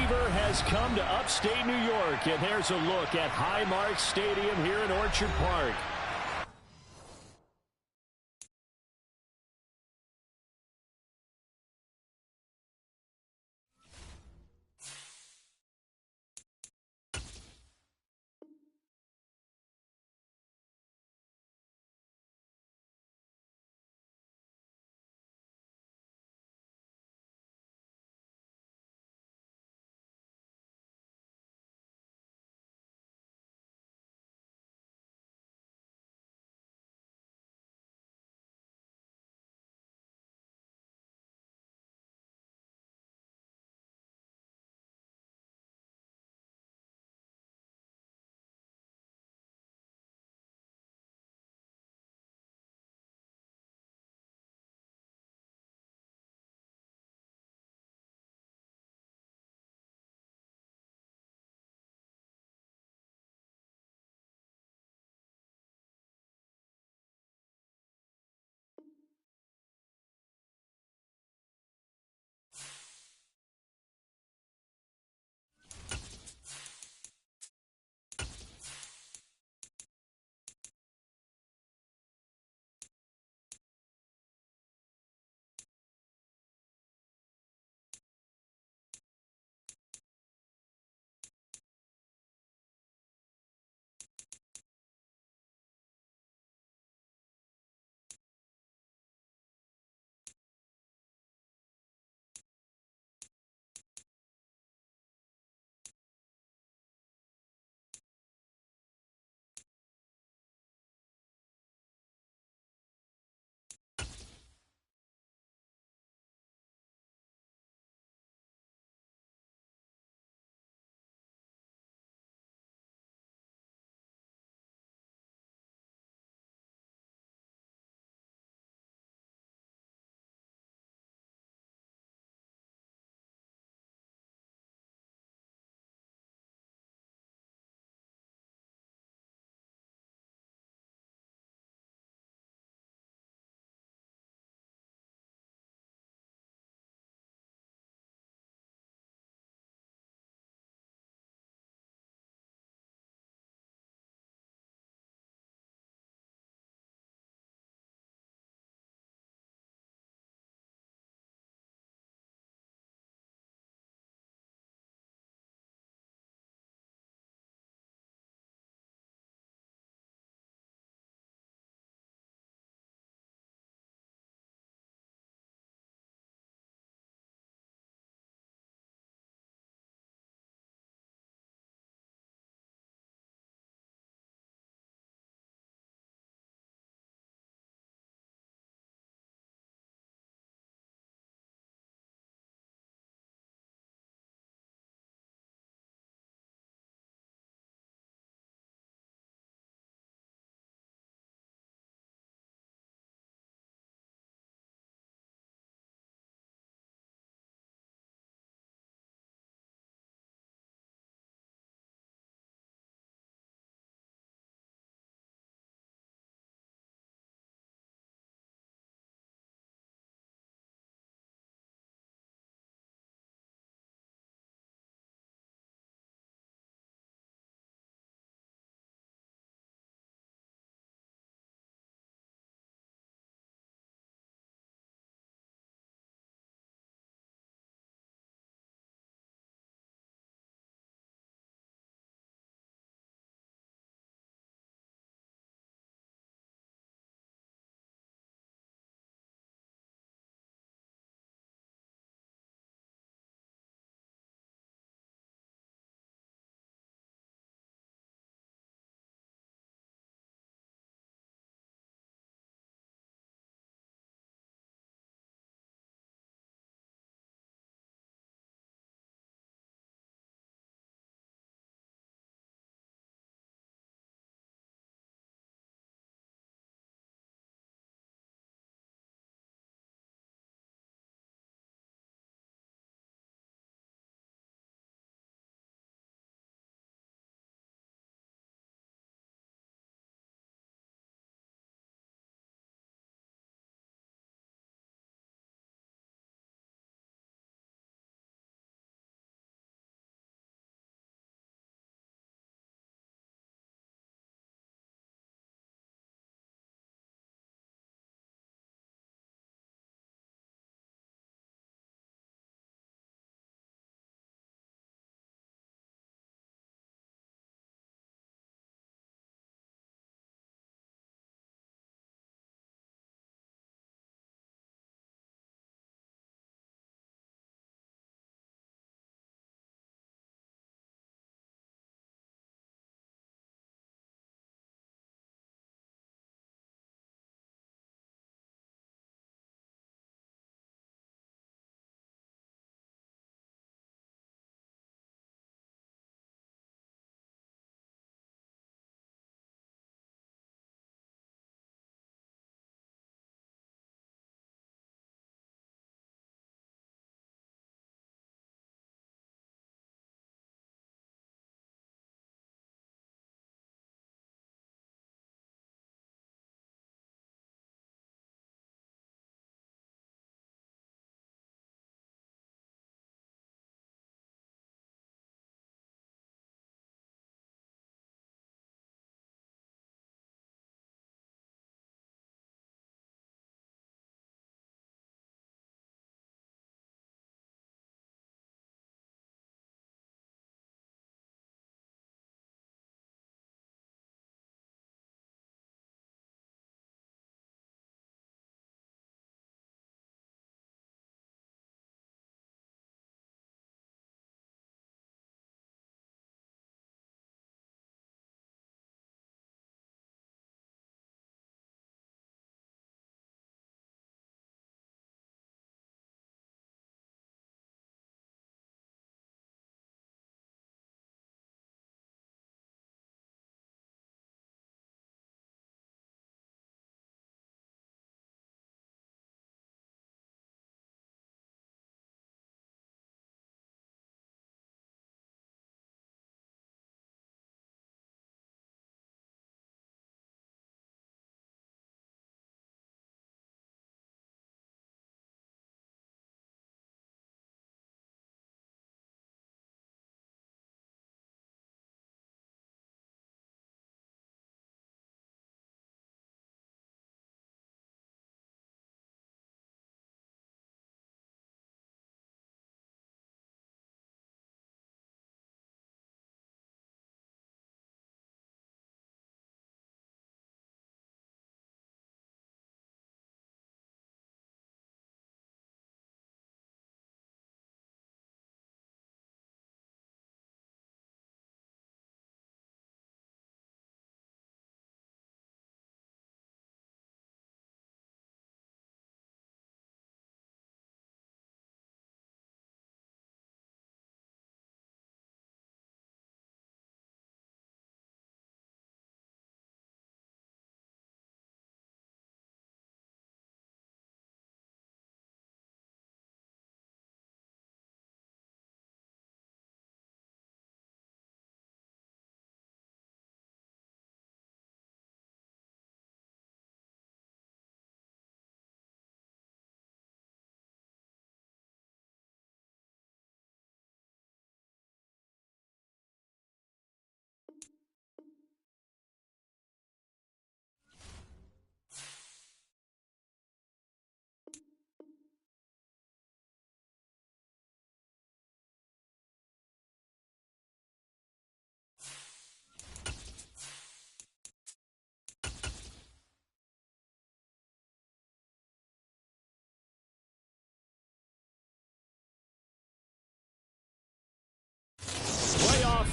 fever has come to upstate New York, and there's a look at Highmark Stadium here in Orchard Park.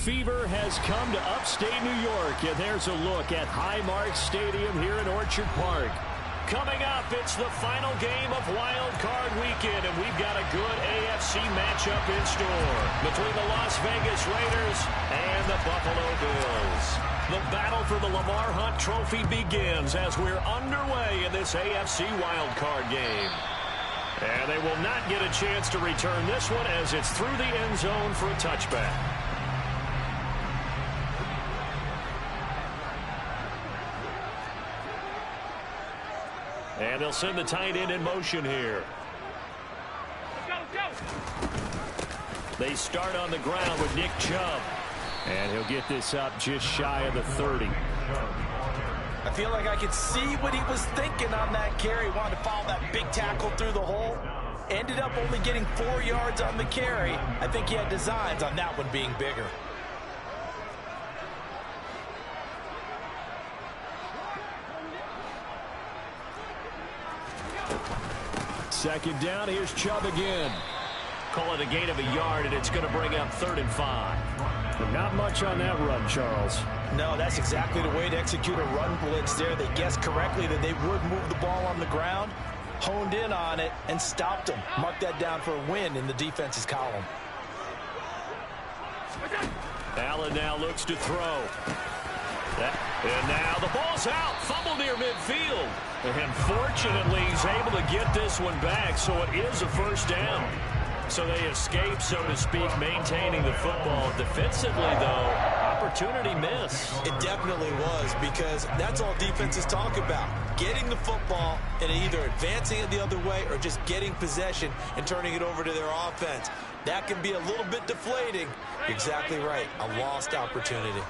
fever has come to upstate New York, and there's a look at Highmark Stadium here in Orchard Park. Coming up, it's the final game of Wild Card Weekend, and we've got a good AFC matchup in store between the Las Vegas Raiders and the Buffalo Bills. The battle for the Lamar Hunt Trophy begins as we're underway in this AFC Wild Card game. And they will not get a chance to return this one as it's through the end zone for a touchback. And they'll send the tight end in motion here. They start on the ground with Nick Chubb. And he'll get this up just shy of the 30. I feel like I could see what he was thinking on that carry. Wanted to follow that big tackle through the hole. Ended up only getting 4 yards on the carry. I think he had designs on that one being bigger. Second down, here's Chubb again. Call it a gain of a yard, and it's going to bring up 3rd and 5. But not much on that run, Charles. No, that's exactly the way to execute a run blitz there. They guessed correctly that they would move the ball on the ground, honed in on it, and stopped them. Mark that down for a win in the defense's column. Allen now looks to throw. And now the ball's out. Fumble near midfield. And fortunately, he's able to get this one back, so it is a 1st down. So they escape, so to speak, maintaining the football. Defensively, though, opportunity miss. It definitely was, because that's all defenses talk about. Getting the football and either advancing it the other way or just getting possession and turning it over to their offense. That can be a little bit deflating. Exactly right. A lost opportunity.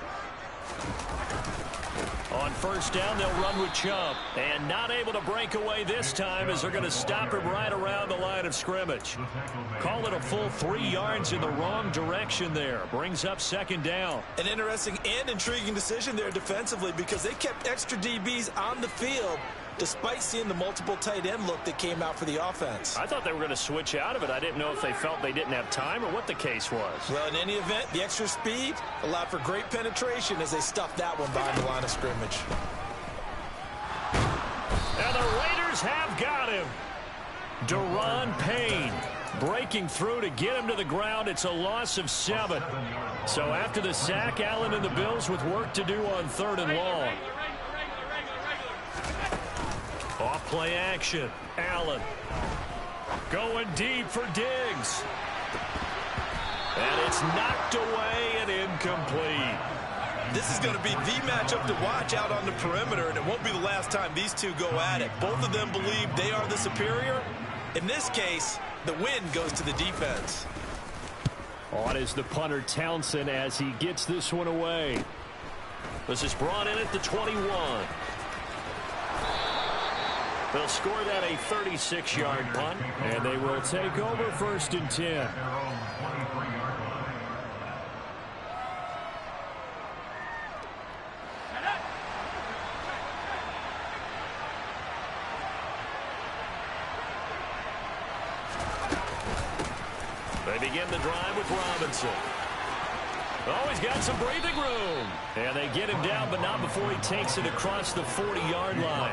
On 1st down, they'll run with Chubb. And not able to break away this time as they're going to stop him right around the line of scrimmage. Call it a full 3 yards in the wrong direction there. Brings up 2nd down. An interesting and intriguing decision there defensively, because they kept extra DBs on the field despite seeing the multiple tight end look that came out for the offense. I thought they were going to switch out of it. I didn't know if they felt they didn't have time or what the case was. Well, in any event, the extra speed allowed for great penetration as they stuffed that one behind the line of scrimmage. And the Raiders have got him. Daron Payne breaking through to get him to the ground. It's a loss of 7. So after the sack, Allen and the Bills with work to do on 3rd and long. Off play action. Allen going deep for Diggs. And it's knocked away and incomplete. This is going to be the matchup to watch out on the perimeter, and it won't be the last time these two go at it. Both of them believe they are the superior. In this case, the win goes to the defense. On is the punter Townsend as he gets this one away. This is brought in at the 21. They'll score that a 36-yard punt, and they will take over 1st and 10. They begin the drive with Robinson. Oh, he's got some breathing room. And they get him down, but not before he takes it across the 40-yard line.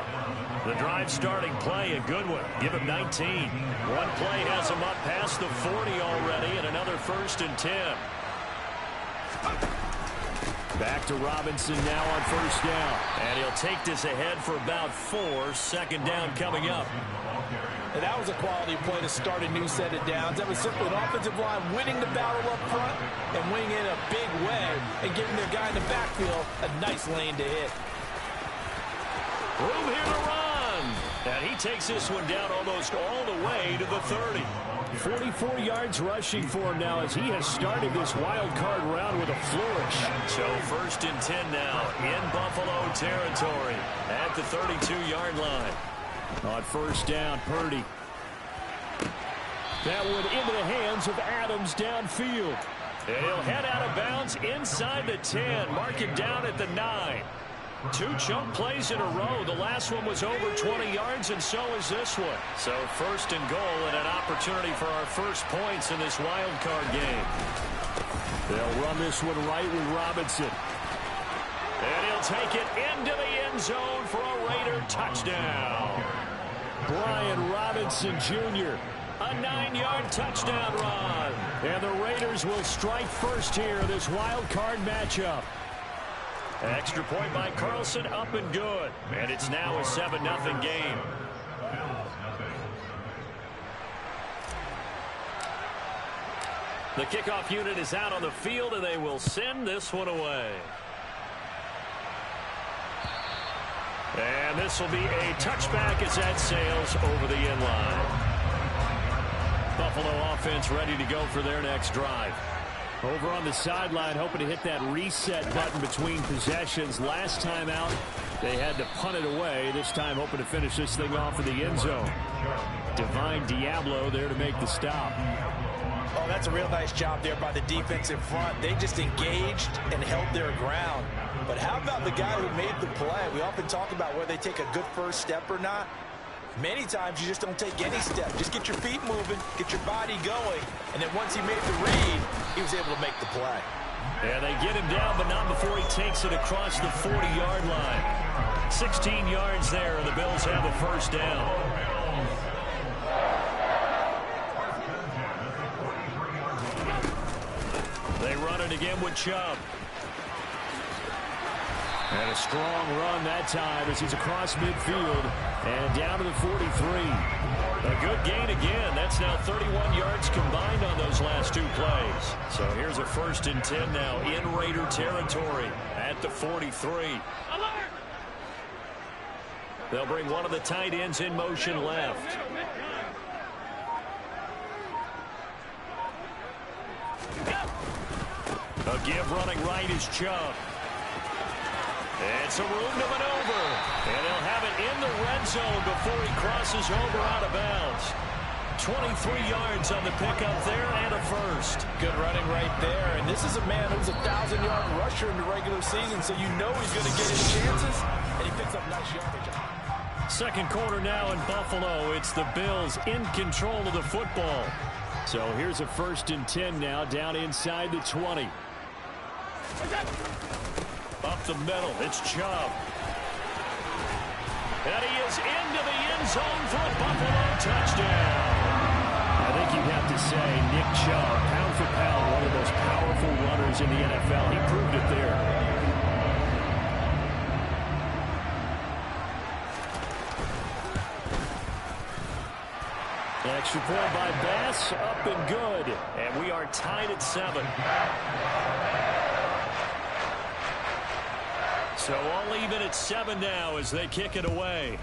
The drive starting play, a good one. Give him 19. One play has him up past the 40 already, and another 1st and 10. Back to Robinson now on 1st down. And he'll take this ahead for about 4. 2nd down coming up. And that was a quality play to start a new set of downs. That was simply an offensive line winning the battle up front and winning in a big way and giving their guy in the backfield a nice lane to hit. Room here to run. And he takes this one down almost all the way to the 30. 44 yards rushing for him now as he has started this wild card round with a flourish. So 1st and 10 now in Buffalo territory at the 32-yard line. On 1st down, Purdy. That one into the hands of Adams downfield. And he'll head out of bounds inside the 10. Mark it down at the 9. 2 chunk plays in a row. The last one was over 20 yards, and so is this one. So 1st and goal and an opportunity for our first points in this wild card game. They'll run this one right with Robinson. And he'll take it into the end zone for a Raider touchdown. Brian Robinson Jr., a 9-yard touchdown run. And the Raiders will strike first here in this wild card matchup. Extra point by Carlson, up and good. And it's now a 7-0 game. The kickoff unit is out on the field, and they will send this one away. And this will be a touchback as that sails over the end line. Buffalo offense ready to go for their next drive. Over on the sideline, hoping to hit that reset button between possessions. Last time out, they had to punt it away. This time, hoping to finish this thing off in the end zone. Divine Diablo there to make the stop. Oh, that's a real nice job there by the defense in front. They just engaged and held their ground. But how about the guy who made the play? We often talk about whether they take a good first step or not. Many times you just don't take any step. Just get your feet moving, get your body going, and then once he made the read, he was able to make the play. Yeah, they get him down, but not before he takes it across the 40-yard line. 16 yards there, and the Bills have a first down. They run it again with Chubb. And a strong run that time as he's across midfield and down to the 43. A good gain again. That's now 31 yards combined on those last two plays. So here's a 1st and 10 now in Raider territory at the 43. They'll bring one of the tight ends in motion left. A give running right is Chubb. It's a room to maneuver. And he'll have it in the red zone before he crosses over out of bounds. 23 yards on the pickup there and a first. Good running right there. And this is a man who's a 1,000-yard rusher in the regular season, so you know he's going to get his chances. And he picks up nice yardage. Second quarter now in Buffalo. It's the Bills in control of the football. So here's a 1st and 10 now down inside the 20. Up the middle, it's Chubb. And he is into the end zone for a Buffalo touchdown. I think you'd have to say Nick Chubb, pound for pound, one of the most powerful runners in the NFL. He proved it there. Extra point by Bass, up and good. And we are tied at 7. So all even at 7 now as they kick it away.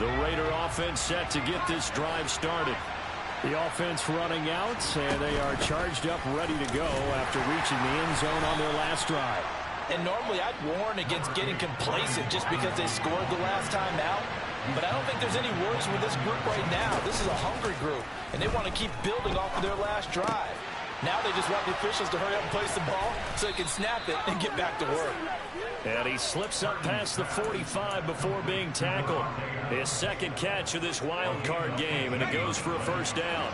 The Raider offense set to get this drive started. The offense running out, and they are charged up, ready to go after reaching the end zone on their last drive. And normally I'd warn against getting complacent just because they scored the last time out. But I don't think there's any worries with this group right now. This is a hungry group, and they want to keep building off of their last drive. Now they just want the officials to hurry up and place the ball so they can snap it and get back to work. And he slips up past the 45 before being tackled. His second catch of this wild card game, and it goes for a first down.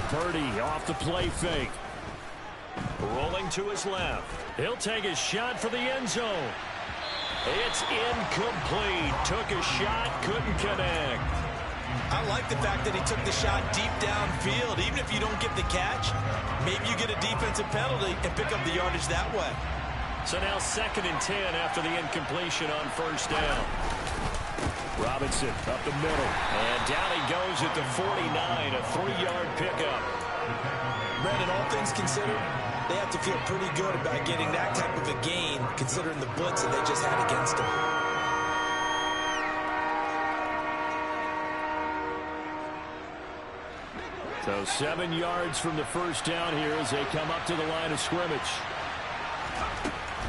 Purdy off the play fake. Rolling to his left. He'll take a shot for the end zone. It's incomplete. Took a shot, couldn't connect. I like the fact that he took the shot deep downfield. Even if you don't get the catch, maybe you get a defensive penalty and pick up the yardage that way. So now 2nd and 10 after the incompletion on first down. Robinson up the middle. And down he goes at the 49, a 3-yard pickup. Brandon, all things considered, they have to feel pretty good about getting that type of a gain considering the blitz that they just had against them. So 7 yards from the first down here as they come up to the line of scrimmage.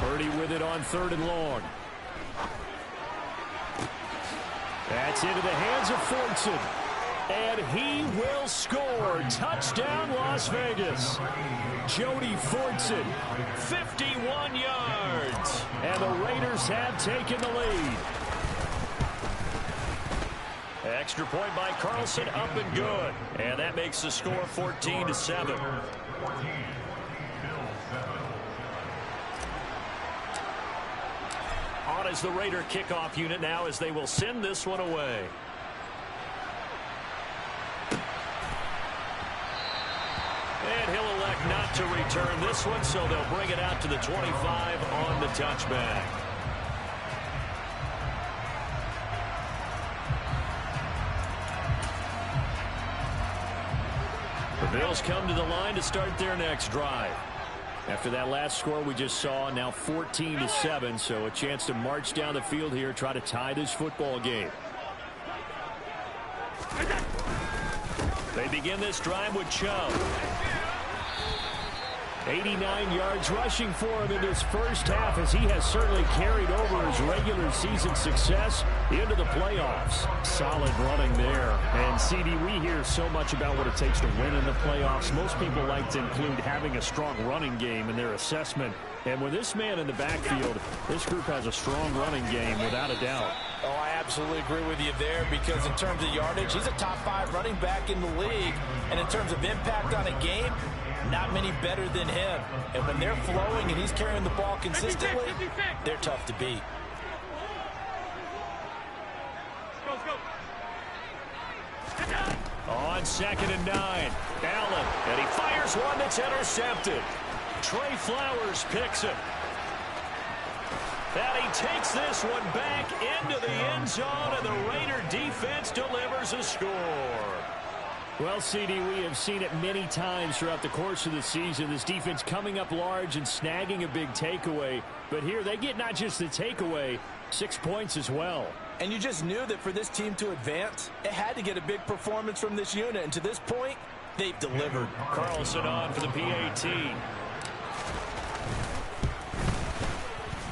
Purdy with it on 3rd and long. That's into the hands of Fortson. And he will score. Touchdown, Las Vegas. Jody Fortson, 51 yards. And the Raiders have taken the lead. Extra point by Carlson, up and good. And that makes the score 14-7. On as the Raider kickoff unit now as they will send this one away. And he'll elect not to return this one, so they'll bring it out to the 25 on the touchback. The Bills come to the line to start their next drive. After that last score we just saw, now 14-7, so a chance to march down the field here, try to tie this football game. They begin this drive with Chubb. 89 yards rushing for him in this first half, as he has certainly carried over his regular season success into the playoffs. Solid running there. And CD, we hear so much about what it takes to win in the playoffs. Most people like to include having a strong running game in their assessment. And with this man in the backfield, this group has a strong running game without a doubt. Oh, I absolutely agree with you there, because in terms of yardage, he's a top 5 running back in the league. And in terms of impact on a game, not many better than him. And when they're flowing and he's carrying the ball consistently, they're tough to beat. On 2nd and 9, Allen, and he fires one that's intercepted. Trey Flowers picks it. And he takes this one back into the end zone, and the Raider defense delivers a score. Well, CD, we have seen it many times throughout the course of the season. This defense coming up large and snagging a big takeaway. But here they get not just the takeaway, 6 points as well. And you just knew that for this team to advance, it had to get a big performance from this unit. And to this point, they've delivered. Carlson on for the PAT.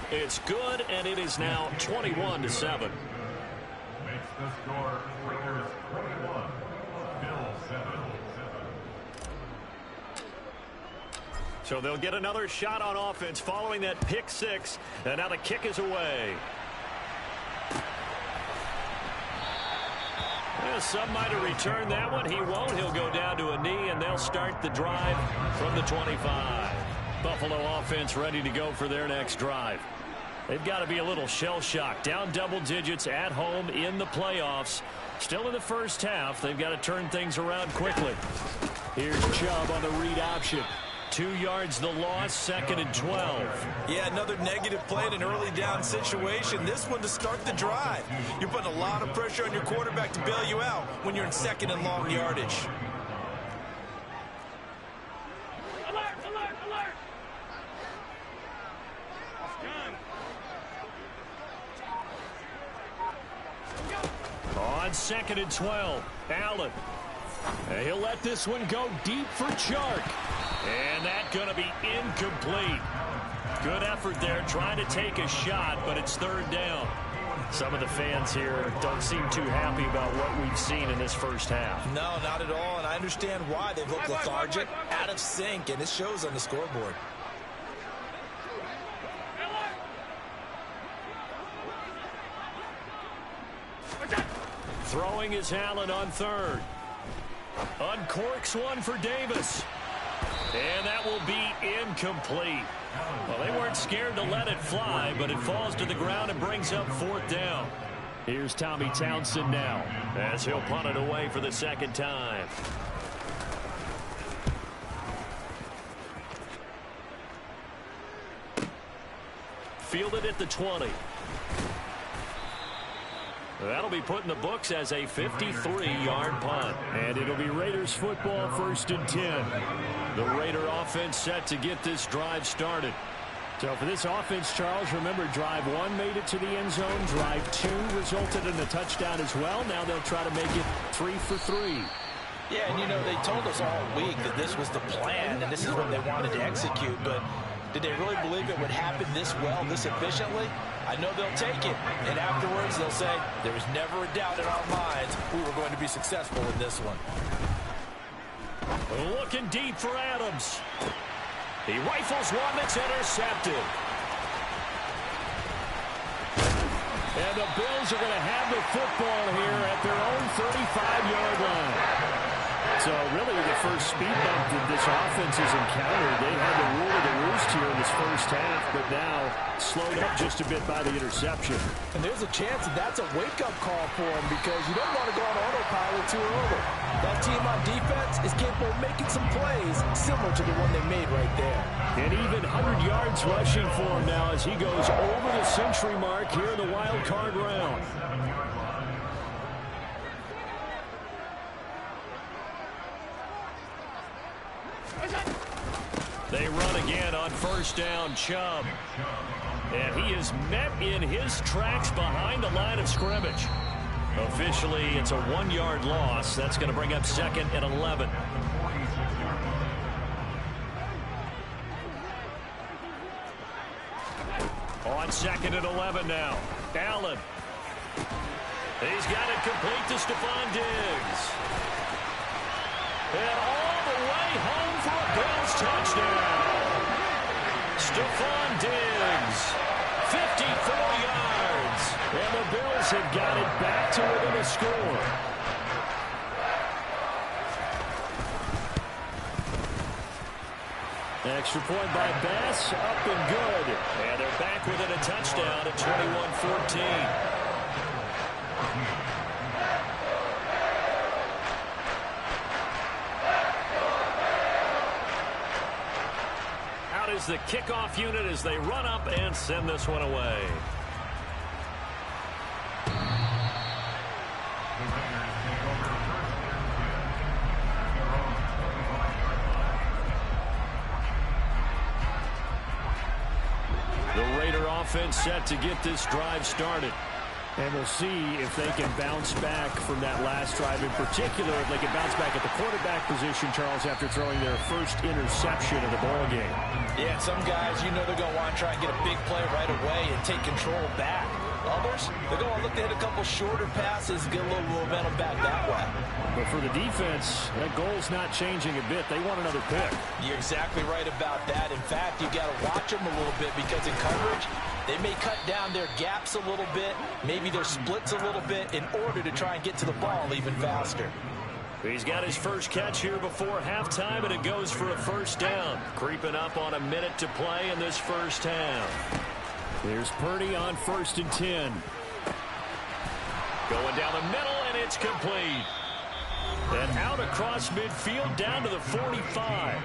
It's good, and it is now 21-7. Makes the score Raiders 21, Bills 7. So they'll get another shot on offense following that pick 6, and now the kick is away. Yeah, some might have returned that one. He won't. He'll go down to a knee, and they'll start the drive from the 25. Buffalo offense ready to go for their next drive. They've got to be a little shell-shocked. Down double digits at home in the playoffs. Still in the first half. They've got to turn things around quickly. Here's Chubb on the read option. 2 yards the loss, 2nd and 12. Yeah, another negative play in an early down situation. This one to start the drive. You're putting a lot of pressure on your quarterback to bail you out when you're in 2nd and long yardage. On 2nd and 12, Allen. And he'll let this one go deep for Chark. And that's going to be incomplete. Good effort there, trying to take a shot, but it's 3rd down. Some of the fans here don't seem too happy about what we've seen in this first half. No, not at all, and I understand why. They've looked lethargic, out of sync, and it shows on the scoreboard. Throwing is Allen on 3rd. Uncorks one for Davis. And that will be incomplete. Well, they weren't scared to let it fly, but it falls to the ground and brings up 4th down. Here's Tommy Townsend now, as he'll punt it away for the 2nd time. Fielded at the 20. That'll be put in the books as a 53-yard punt. And it'll be Raiders football, 1st and 10. The Raider offense set to get this drive started. So for this offense, Charles, remember, drive 1 made it to the end zone. Drive 2 resulted in a touchdown as well. Now they'll try to make it 3 for 3. Yeah, and you know, they told us all week that this was the plan and this is what they wanted to execute. But did they really believe it would happen this well, this efficiently? I know they'll take it. And afterwards, they'll say, there was never a doubt in our minds we were going to be successful in this one. Looking deep for Adams. He rifles one that's intercepted. And the Bills are going to have the football here at their own 35-yard line. So really the first speed bump that this offense has encountered. They had the rule of the roost here in this first half, but now slowed up just a bit by the interception. And there's a chance that that's a wake-up call for them because you don't want to go on autopilot too early. That team on defense is capable of making some plays similar to the one they made right there. And even 100 yards rushing for him now as he goes over the century mark here in the wild card round. They run again on first down, Chubb. And he is met in his tracks behind the line of scrimmage. Officially, it's a 1-yard loss. That's going to bring up 2nd and 11. On 2nd and 11 now. Allen. He's got it complete to Stephon Diggs. And all the way home for a Bills touchdown. Stephon Diggs, 54 yards. And the Bills have got it back to within a score. Extra point by Bass, up and good. And they're back within a touchdown at 21-14. Is the kickoff unit as they run up and send this one away. The Raider offense set to get this drive started. And we'll see if they can bounce back from that last drive. In particular, if they can bounce back at the quarterback position, Charles, after throwing their first interception of the ball game. Yeah, some guys, you know they're going to want to try and get a big play right away and take control back. Others, they're going to look to hit a couple shorter passes, get a little momentum back that way. But for the defense, that goal's not changing a bit. They want another pick. You're exactly right about that. In fact, you got to watch them a little bit because in coverage, they may cut down their gaps a little bit, maybe their splits a little bit in order to try and get to the ball even faster. He's got his first catch here before halftime, and it goes for a first down. Creeping up on a minute to play in this first half. There's Purdy on 1st and 10. Going down the middle, and it's complete. And out across midfield down to the 45.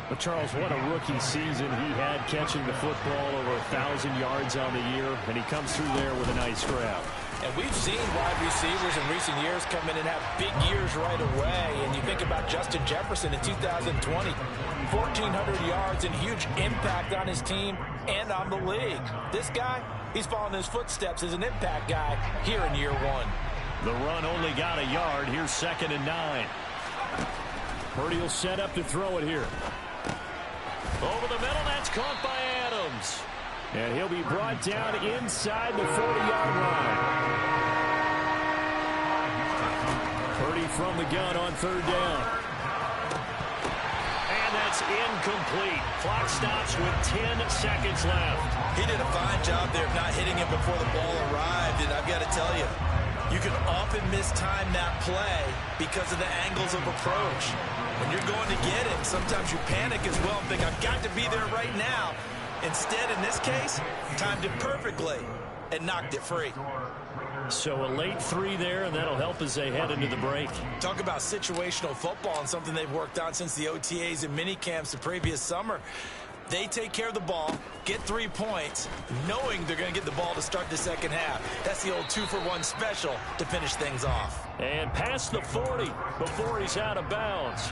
But, Charles, what a rookie season he had catching the football over 1,000 yards on the year, and he comes through there with a nice grab. And we've seen wide receivers in recent years come in and have big years right away. And you think about Justin Jefferson in 2020, 1,400 yards and huge impact on his team and on the league. This guy, he's following his footsteps as an impact guy here in year one. The run only got a yard. Here's 2nd and 9. Purdy will set up to throw it here. Over the middle, that's caught by Adams. And he'll be brought down inside the 40-yard line. Purdy from the gun on 3rd down. And that's incomplete. Clock stops with 10 seconds left. He did a fine job there of not hitting him before the ball arrived. And I've got to tell you, you can often mistime that play because of the angles of approach. When you're going to get it, sometimes you panic as well and think, I've got to be there right now. Instead, in this case, timed it perfectly and knocked it free. So a late 3 there, and that'll help as they head into the break. Talk about situational football and something they've worked on since the OTAs and mini camps the previous summer. They take care of the ball, get 3 points, knowing they're going to get the ball to start the second half. That's the old 2-for-1 special to finish things off. And past the 40 before he's out of bounds.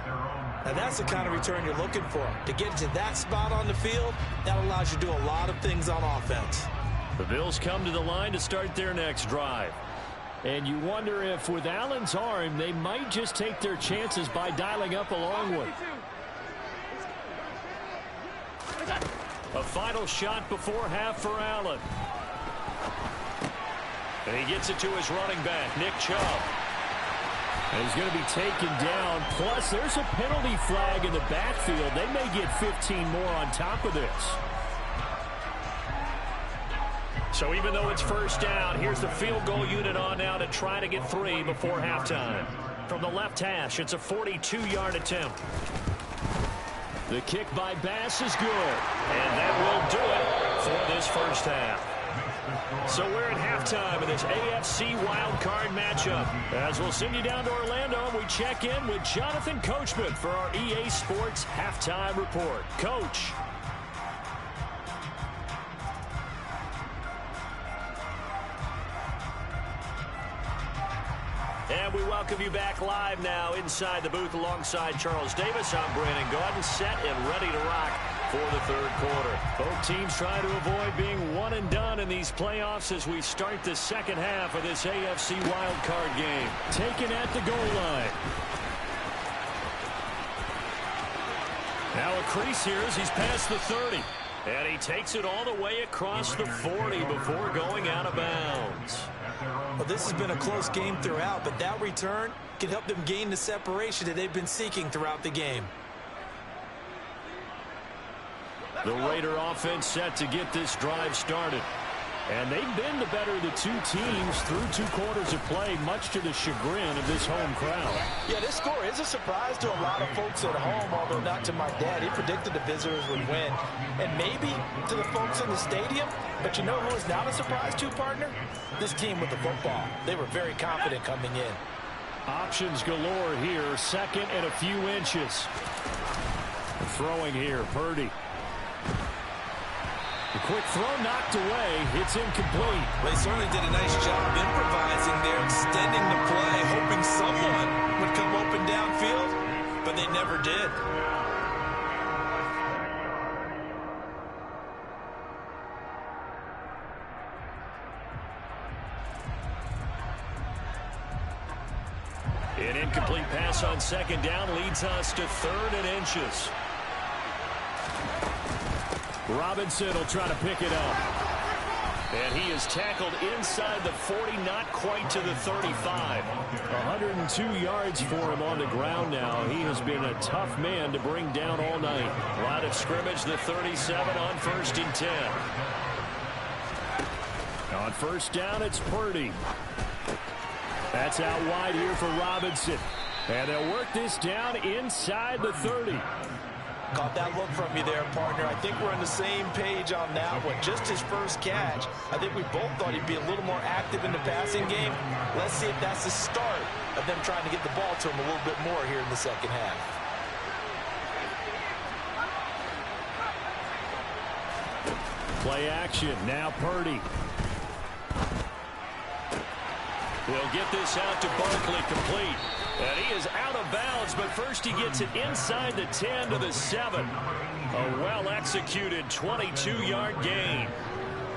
Now that's the kind of return you're looking for. To get to that spot on the field, that allows you to do a lot of things on offense. The Bills come to the line to start their next drive. And you wonder if with Allen's arm, they might just take their chances by dialing up a long one. A final shot before half for Allen. And he gets it to his running back, Nick Chubb. And he's going to be taken down. Plus, there's a penalty flag in the backfield. They may get 15 more on top of this. So even though it's first down, here's the field goal unit on now to try to get 3 before halftime. From the left hash, it's a 42-yard attempt. The kick by Bass is good. And that will do it for this first half. So we're at halftime of this AFC wildcard matchup. As we'll send you down to Orlando, we check in with Jonathan Coachman for our EA Sports Halftime Report. Coach. And we welcome you back live now inside the booth alongside Charles Davis. I'm Brandon Gaudin, set and ready to rock for the third quarter. Both teams trying to avoid being one and done in these playoffs as we start the second half of this AFC wildcard game. Taken at the goal line. Now a crease here as he's past the 30. And he takes it all the way across the 40 before going out of bounds. Well, this has been a close game throughout, but that return can help them gain the separation that they've been seeking throughout the game. The Raider offense set to get this drive started. And they've been the better of the two teams through 2 quarters of play, much to the chagrin of this home crowd. Yeah, this score is a surprise to a lot of folks at home, although not to my dad. He predicted the visitors would win. And maybe to the folks in the stadium, but you know who is not a surprise to, partner? This team with the football. They were very confident coming in. Options galore here, second and a few inches. Throwing here, Purdy. The quick throw knocked away. It's incomplete. They certainly did a nice job improvising there, extending the play, hoping someone would come open downfield, but they never did. An incomplete pass on second down leads us to 3rd and inches. Robinson will try to pick it up. And he is tackled inside the 40, not quite to the 35. 102 yards for him on the ground now. He has been a tough man to bring down all night. Line of scrimmage, the 37 on 1st and 10. On first down, it's Purdy. That's out wide here for Robinson. And they'll work this down inside the 30. Caught that look from you there, partner. I think we're on the same page on that one. Just his first catch. I think we both thought he'd be a little more active in the passing game. Let's see if that's the start of them trying to get the ball to him a little bit more here in the second half. Play action. Now Purdy. He'll get this out to Barkley, complete. And he is out of bounds, but first he gets it inside the 10 to the 7. A well-executed 22-yard gain.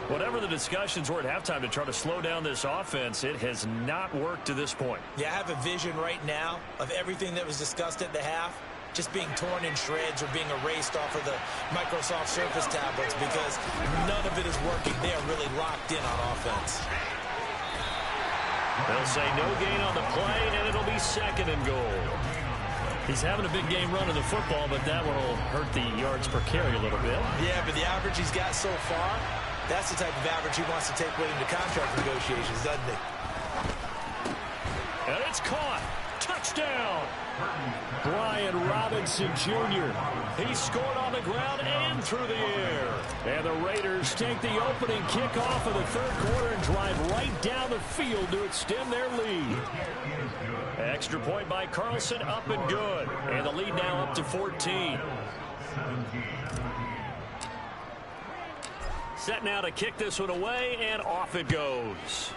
Whatever the discussions were at halftime to try to slow down this offense, it has not worked to this point. Yeah, I have a vision right now of everything that was discussed at the half just being torn in shreds or being erased off of the Microsoft Surface tablets because none of it is working. They are really locked in on offense. They'll say no gain on the play, and it'll be 2nd and goal. He's having a big game running the football, but that one will hurt the yards per carry a little bit. Yeah, but the average he's got so far, that's the type of average he wants to take with him to contract negotiations, doesn't he? And it's caught. Touchdown. Brian Robinson Jr. He scored on the ground and through the air. And the Raiders take the opening kickoff of the 3rd quarter and drive right down the field to extend their lead. Extra point by Carlson, up and good. And the lead now up to 14. Set now to kick this one away, and off it goes.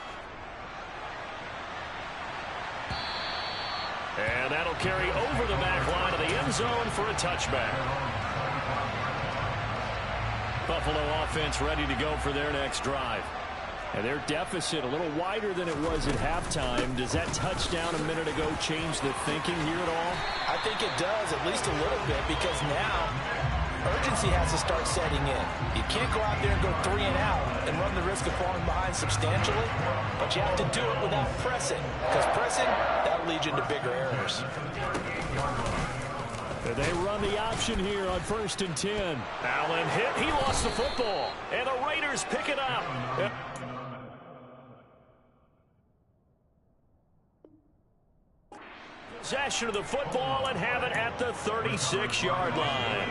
And that'll carry over the back line of the end zone for a touchback. Buffalo offense ready to go for their next drive. And their deficit a little wider than it was at halftime. Does that touchdown a minute ago change the thinking here at all? I think it does, at least a little bit, because now urgency has to start setting in. You can't go out there and go 3 and out and run the risk of falling behind substantially, but you have to do it without pressing, because pressing, that'll lead you into bigger errors. They run the option here on 1st and 10. Allen hit. He lost the football, and the Raiders pick it up. Possession of the football and have it at the 36-yard line.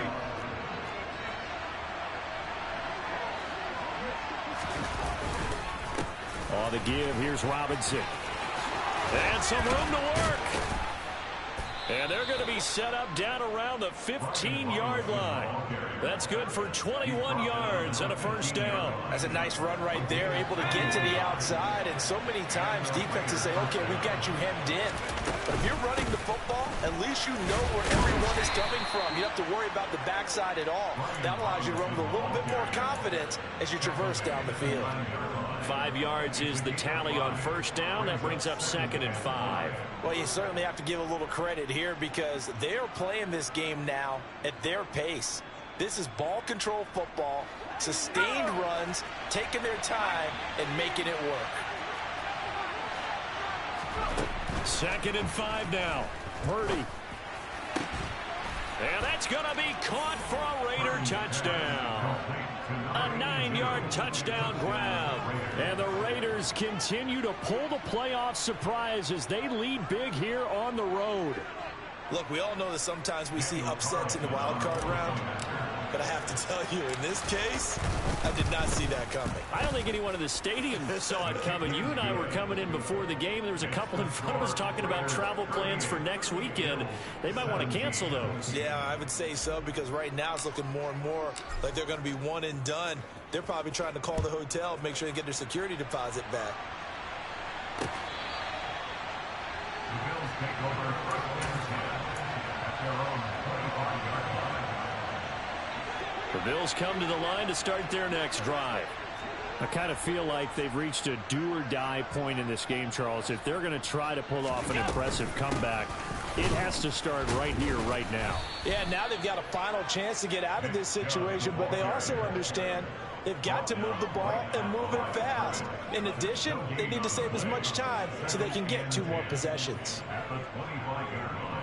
On the give, here's Robinson. And some room to work. And they're going to be set up down around the 15-yard line. That's good for 21 yards and a first down. That's a nice run right there, able to get to the outside. And so many times defenses say, okay, we've got you hemmed in. But if you're running the football, at least you know where everyone is coming from. You don't have to worry about the backside at all. That allows you to run with a little bit more confidence as you traverse down the field. 5 yards is the tally on first down. That brings up 2nd and 5. Well, you certainly have to give a little credit here because they are playing this game now at their pace. This is ball control football, sustained runs, taking their time and making it work. 2nd and 5 now. Purdy. And that's going to be caught for a Raider touchdown. A 9-yard touchdown grab. And the Raiders continue to pull the playoff surprise as they lead big here on the road. Look, we all know that sometimes we see upsets in the wild card round. But I have to tell you, in this case, I did not see that coming. I don't think anyone in the stadium saw it coming. You and I were coming in before the game. There was a couple in front of us talking about travel plans for next weekend. They might want to cancel those. Yeah, I would say so, because right now it's looking more and more like they're going to be one and done. They're probably trying to call the hotel and make sure they get their security deposit back. The Bills take over 1st and 10 at their own 25-yard line. The Bills come to the line to start their next drive. I kind of feel like they've reached a do-or-die point in this game, Charles. If they're going to try to pull off an impressive comeback, it has to start right here, right now. Yeah, now they've got a final chance to get out of this situation, but they also understand they've got to move the ball and move it fast. In addition, they need to save as much time so they can get 2 more possessions. At the 25-yard line.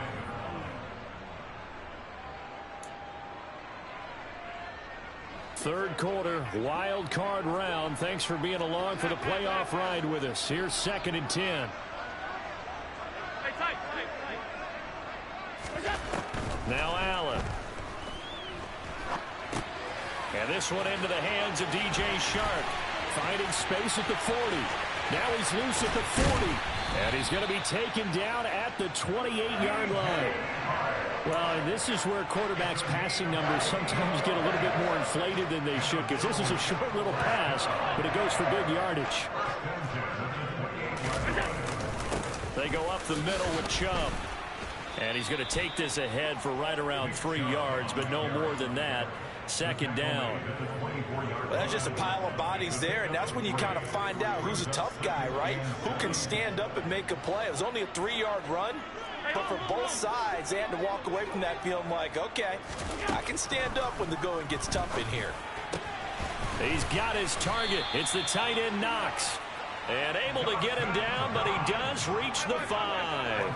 Third quarter, wild card round. Thanks for being along for the playoff ride with us. Here's 2nd and 10. Now Allen. And this one into the hands of DJ Shark. Finding space at the 40. Now he's loose at the 40. And he's going to be taken down at the 28-yard line. Well, and this is where quarterbacks' passing numbers sometimes get a little bit more inflated than they should, because this is a short little pass, but it goes for big yardage. They go up the middle with Chubb. And he's going to take this ahead for right around 3 yards, but no more than that. 2nd down. Well, that's just a pile of bodies there, and that's when you kind of find out who's a tough guy, right? Who can stand up and make a play. It was only a 3-yard run, but for both sides, they had to walk away from that feeling like, okay, I can stand up when the going gets tough in here. He's got his target. It's the tight end Knox. And able to get him down, but he does reach the 5.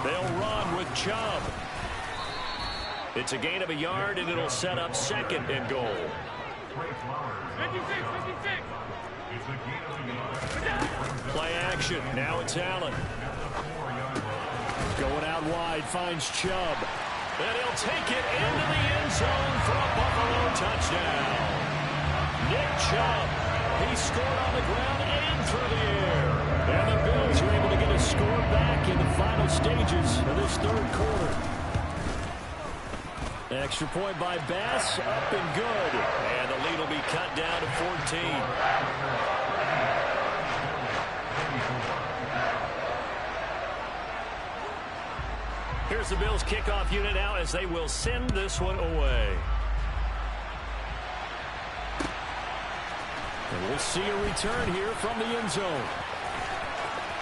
They'll run with Chubb. It's a gain of a yard, and it'll set up 2nd and goal. Play action. Now it's Allen. Going out wide, finds Chubb. And he'll take it into the end zone for a Buffalo touchdown. Nick Chubb. He scored on the ground and through the air. And the Bills are able to get a score back in the final stages of this third quarter. Extra point by Bass, up and good. And the lead will be cut down to 14. Here's the Bills kickoff unit now as they will send this one away. And we'll see a return here from the end zone.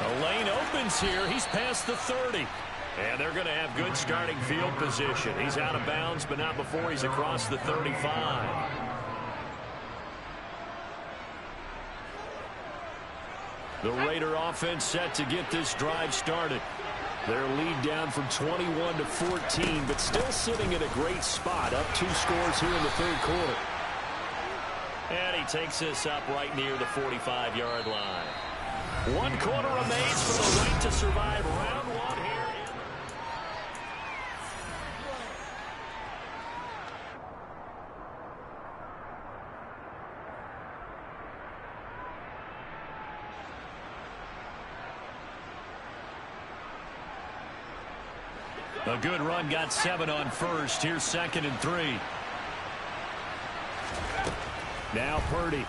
The lane opens here. He's past the 30. And they're going to have good starting field position. He's out of bounds, but not before he's across the 35. The Raider offense set to get this drive started. Their lead down from 21 to 14, but still sitting at a great spot, up 2 scores here in the third quarter. And he takes this up right near the 45-yard line. 1 quarter remains for the right to survive round 1 here. A good run, got 7 on first. Here's 2nd and 3. Now Purdy.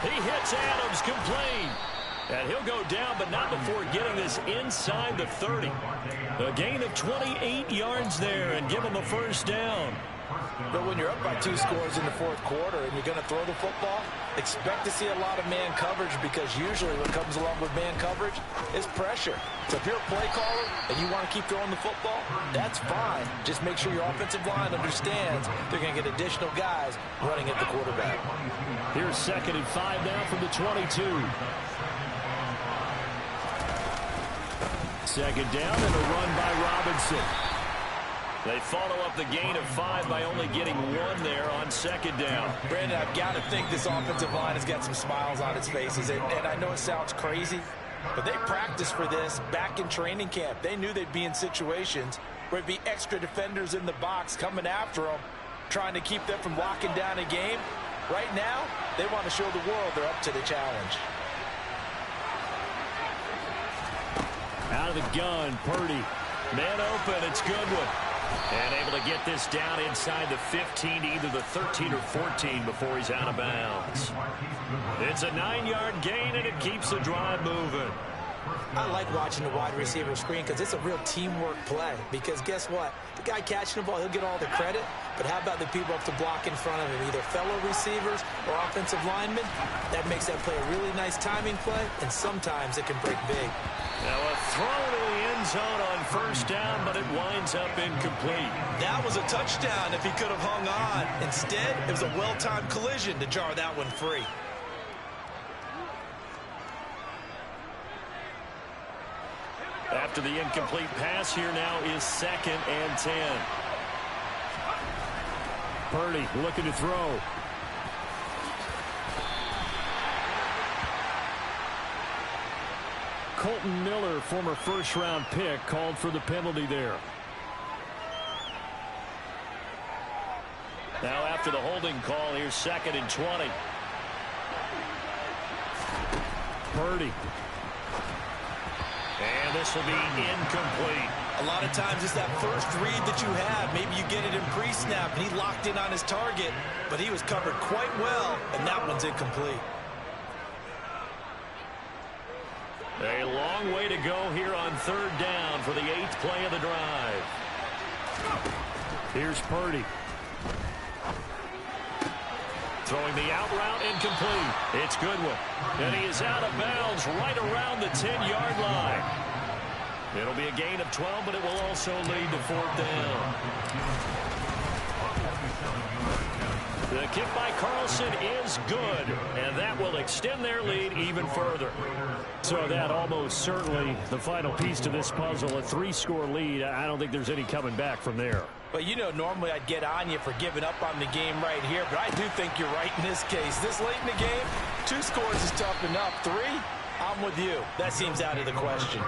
He hits Adams, complete. And he'll go down, but not before getting this inside the 30. A gain of 28 yards there, and give him a first down. But when you're up by 2 scores in the fourth quarter and you're going to throw the football, expect to see a lot of man coverage, because usually what comes along with man coverage is pressure. So if you're a play caller and you want to keep throwing the football, that's fine. Just make sure your offensive line understands they're going to get additional guys running at the quarterback. Here's 2nd and 5 now from the 22. 2nd down and a run by Robinson. They follow up the gain of 5 by only getting 1 there on 2nd down. Brandon, I've got to think this offensive line has got some smiles on its faces. And I know it sounds crazy, but they practiced for this back in training camp. They knew they'd be in situations where there'd be extra defenders in the box coming after them, trying to keep them from locking down a game. Right now, they want to show the world they're up to the challenge. Out of the gun, Purdy. Man open, it's Goodwin. And able to get this down inside the 15 to either the 13 or 14 before he's out of bounds. It's a 9-yard gain, and it keeps the drive moving. I like watching the wide receiver screen because it's a real teamwork play. Because guess what? The guy catching the ball, he'll get all the credit. But how about the people up to block in front of him, either fellow receivers or offensive linemen? That makes that play a really nice timing play, and sometimes it can break big. Now a throw to the end zone on first down, but it winds up incomplete. That was a touchdown if he could have hung on. Instead, it was a well-timed collision to jar that one free. After the incomplete pass, here now is 2nd and 10. Purdy looking to throw. Colton Miller, former first-round pick, called for the penalty there. Now after the holding call, here's 2nd and 20. Purdy. And this will be incomplete. A lot of times it's that first read that you have. Maybe you get it in pre-snap, and he locked in on his target, but he was covered quite well, and that one's incomplete. A long way to go here on 3rd down for the 8th play of the drive. Here's Purdy. Throwing the out route, incomplete. It's Goodwin. And he is out of bounds right around the 10-yard line. It'll be a gain of 12, but it will also lead to 4th down. The kick by Carlson is good, and that will extend their lead even further. So that almost certainly the final piece to this puzzle, a 3-score lead. I don't think there's any coming back from there. But you know, normally I'd get on you for giving up on the game right here, but I do think you're right in this case. This late in the game, 2 scores is tough enough. 3, I'm with you. That seems out of the question.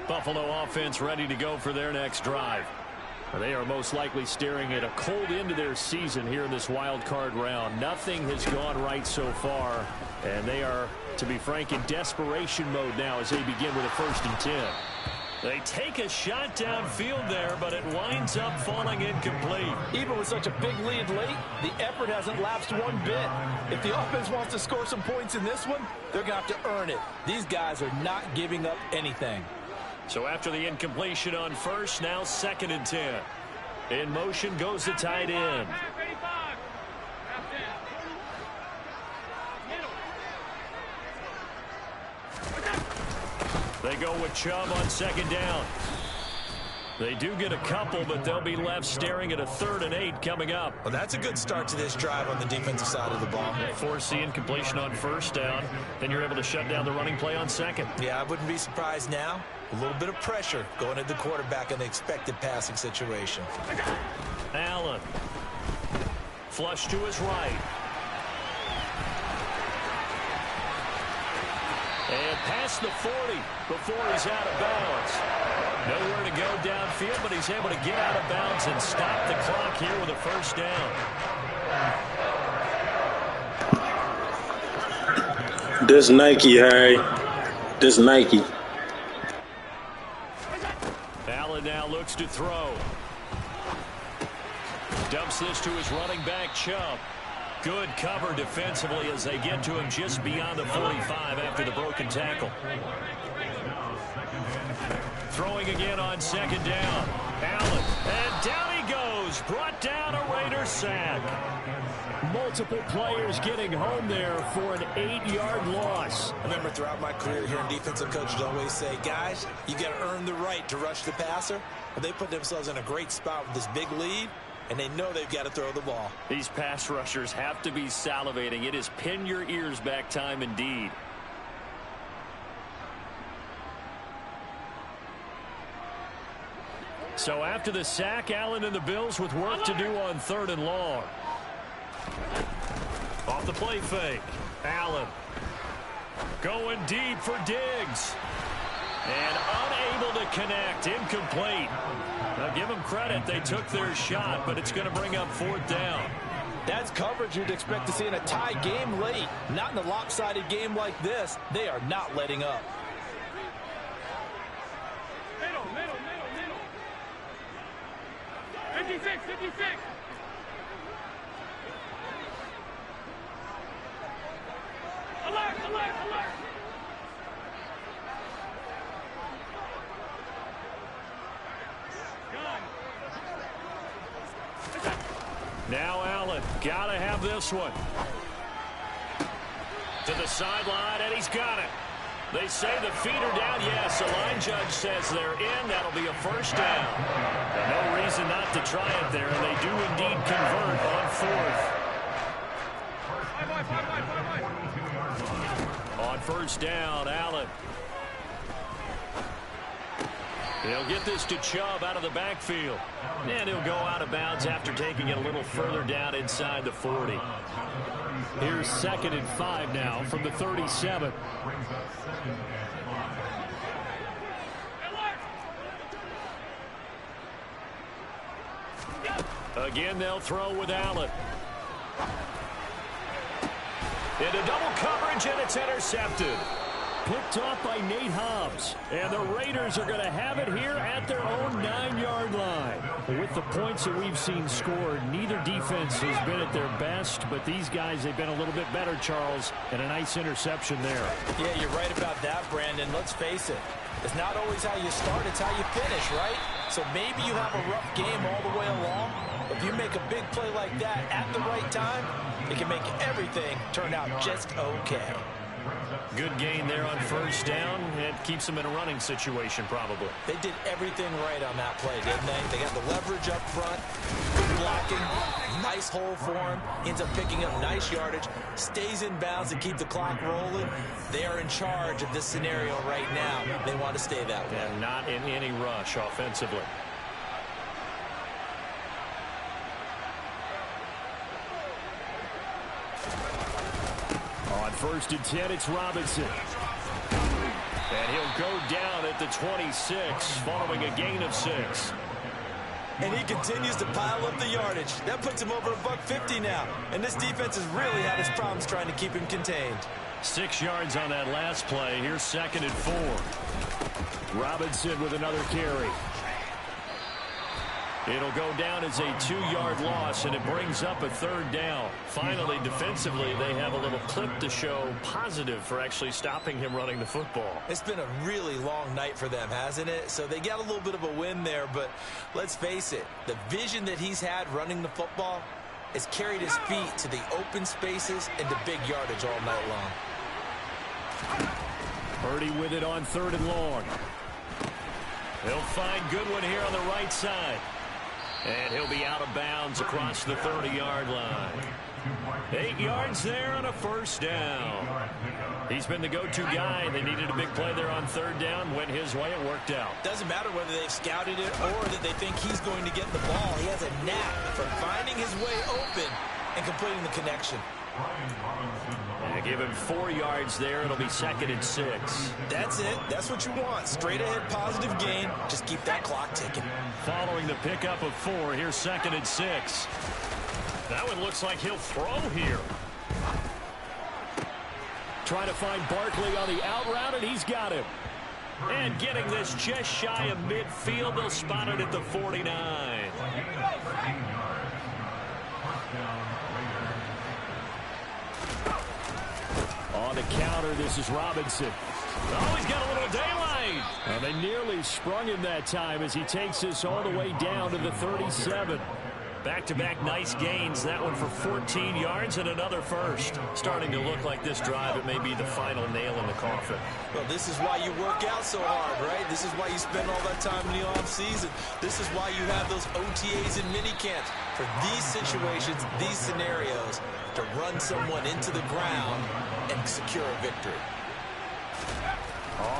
Buffalo offense ready to go for their next drive. They are most likely staring at a cold end to their season here in this wild card round. Nothing has gone right so far, and they are, to be frank, in desperation mode now as they begin with a 1st and 10. They take a shot downfield there, but it winds up falling incomplete. Even with such a big lead late, the effort hasn't lapsed one bit. If the offense wants to score some points in this one, they're going to have to earn it. These guys are not giving up anything. So after the incompletion on first, now 2nd and 10. In motion goes the tight end. They go with Chubb on 2nd down. They do get a couple, but they'll be left staring at a 3rd and 8 coming up. Well, that's a good start to this drive on the defensive side of the ball. Force the incompletion on 1st down. Then you're able to shut down the running play on 2nd. Yeah, I wouldn't be surprised now. A little bit of pressure going at the quarterback in the expected passing situation. Allen. Flush to his right. And past the 40 before he's out of bounds. Nowhere to go downfield, but he's able to get out of bounds and stop the clock here with a 1st down. This Nike, Harry. This Nike. Allen now looks to throw. Dumps this to his running back, Chubb. Good cover defensively as they get to him just beyond the 45 after the broken tackle. Throwing again on 2nd down. Allen. And down he goes. Brought down a Raider sack. Multiple players getting home there for an 8-yard loss. I remember throughout my career here in defensive coaches always say, guys, you got to earn the right to rush the passer. But they put themselves in a great spot with this big lead, and they know they've got to throw the ball. These pass rushers have to be salivating. It is pin your ears back time indeed. So after the sack, Allen and the Bills with work to do on 3rd and long. Off the play fake. Allen going deep for Diggs. And unable to connect. Incomplete. Now give them credit. They took their shot, but it's going to bring up 4th down. That's coverage you'd expect to see in a tie game late. Not in a lopsided game like this. They are not letting up. Middle. 56. Alert. Now Allen, gotta have this one. To the sideline, and he's got it. They say the feet are down. Yes, the line judge says they're in. That'll be a 1st down. And no reason not to try it there, and they do indeed convert on 4th. On 1st down, Allen. He'll get this to Chubb out of the backfield. And he'll go out of bounds after taking it a little further down inside the 40. Here's 2nd and 5 now from the 37. Again, they'll throw with Allen. Into double coverage, and it's intercepted. Picked off by Nate Hobbs. And the Raiders are going to have it here at their own 9-yard line. With the points that we've seen scored, neither defense has been at their best, but these guys, they've been a little bit better, Charles, and a nice interception there. Yeah, you're right about that, Brandon. Let's face it. It's not always how you start, it's how you finish, right? So maybe you have a rough game all the way along. If you make a big play like that at the right time, it can make everything turn out just okay. Good gain there on 1st down. It keeps them in a running situation, probably. They did everything right on that play, didn't they? They got the leverage up front, good blocking, nice hole for him, ends up picking up nice yardage, stays in bounds to keep the clock rolling. They are in charge of this scenario right now. They want to stay that way. And not in any rush offensively. On 1st and 10, it's Robinson. And he'll go down at the 26 following a gain of 6. And he continues to pile up the yardage. That puts him over $150 now. And this defense has really had its problems trying to keep him contained. 6 yards on that last play. Here's 2nd and 4. Robinson with another carry. It'll go down as a 2-yard loss, and it brings up a 3rd down. Finally, defensively, they have a little clip to show positive for actually stopping him running the football. It's been a really long night for them, hasn't it? So they got a little bit of a win there, but let's face it, the vision that he's had running the football has carried his feet to the open spaces and to big yardage all night long. Purdy with it on 3rd and long. He'll find Goodwin here on the right side. And he'll be out of bounds across the 30-yard line. 8 yards there on a 1st down. He's been the go-to guy. They needed a big play there on 3rd down. Went his way. It worked out. Doesn't matter whether they've scouted it or that they think he's going to get the ball. He has a knack for finding his way open and completing the connection. And give him 4 yards there. It'll be 2nd and 6. That's it. That's what you want. Straight ahead positive gain. Just keep that clock ticking. Following the pickup of 4, here's 2nd and 6. That one looks like he'll throw here. Trying to find Barkley on the out route, and he's got him. And getting this just shy of midfield. They'll spot it at the 49. On the counter, this is Robinson. Oh, he's got a little daylight. Well, they nearly sprung him that time as he takes this all the way down to the 37. Back-to-back nice gains. That one for 14 yards and another 1st. Starting to look like this drive, it may be the final nail in the coffin. Well, this is why you work out so hard, right? This is why you spend all that time in the offseason. This is why you have those OTAs and minicamps. For these situations, these scenarios, to run someone into the ground and secure a victory.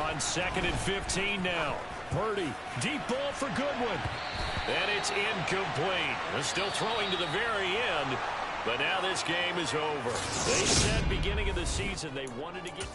On 2nd and 15 now. Purdy, deep ball for Goodwin. And it's incomplete. They're still throwing to the very end. But now this game is over. They said beginning of the season they wanted to get...